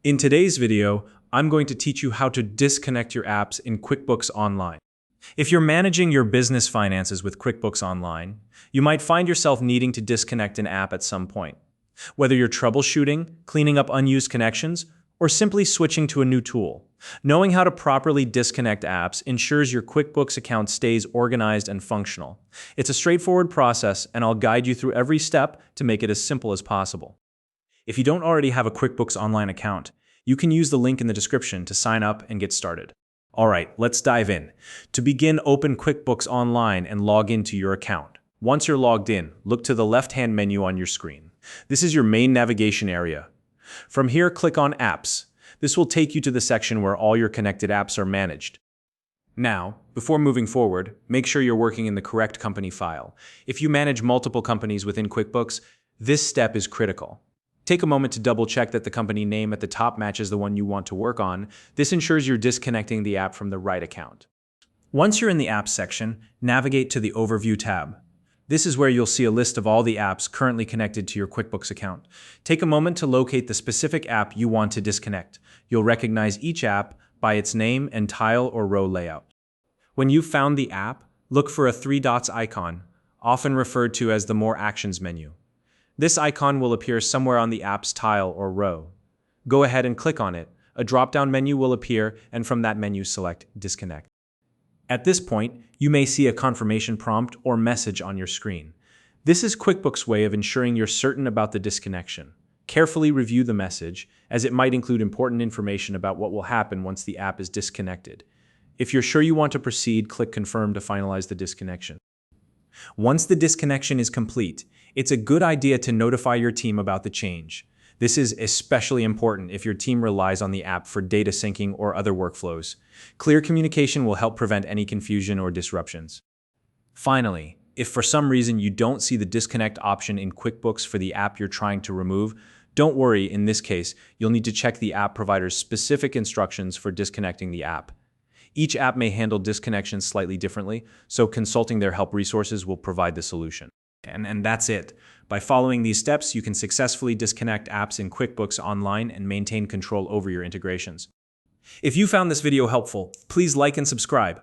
In today's video, I'm going to teach you how to disconnect your apps in QuickBooks Online. If you're managing your business finances with QuickBooks Online, you might find yourself needing to disconnect an app at some point. Whether you're troubleshooting, cleaning up unused connections, or simply switching to a new tool, knowing how to properly disconnect apps ensures your QuickBooks account stays organized and functional. It's a straightforward process, and I'll guide you through every step to make it as simple as possible. If you don't already have a QuickBooks Online account, you can use the link in the description to sign up and get started. Alright, let's dive in. To begin, open QuickBooks Online and log into your account. Once you're logged in, look to the left-hand menu on your screen. This is your main navigation area. From here, click on Apps. This will take you to the section where all your connected apps are managed. Now, before moving forward, make sure you're working in the correct company file. If you manage multiple companies within QuickBooks, this step is critical. Take a moment to double-check that the company name at the top matches the one you want to work on. This ensures you're disconnecting the app from the right account. Once you're in the Apps section, navigate to the Overview tab. This is where you'll see a list of all the apps currently connected to your QuickBooks account. Take a moment to locate the specific app you want to disconnect. You'll recognize each app by its name and tile or row layout. When you've found the app, look for a three dots icon, often referred to as the More Actions menu. This icon will appear somewhere on the app's tile or row. Go ahead and click on it. A drop-down menu will appear, and from that menu, select Disconnect. At this point, you may see a confirmation prompt or message on your screen. This is QuickBooks' way of ensuring you're certain about the disconnection. Carefully review the message, as it might include important information about what will happen once the app is disconnected. If you're sure you want to proceed, click Confirm to finalize the disconnection. Once the disconnection is complete, it's a good idea to notify your team about the change. This is especially important if your team relies on the app for data syncing or other workflows. Clear communication will help prevent any confusion or disruptions. Finally, if for some reason you don't see the disconnect option in QuickBooks for the app you're trying to remove, don't worry. In this case, you'll need to check the app provider's specific instructions for disconnecting the app. Each app may handle disconnections slightly differently, so consulting their help resources will provide the solution. And that's it. By following these steps, you can successfully disconnect apps in QuickBooks Online and maintain control over your integrations. If you found this video helpful, please like and subscribe.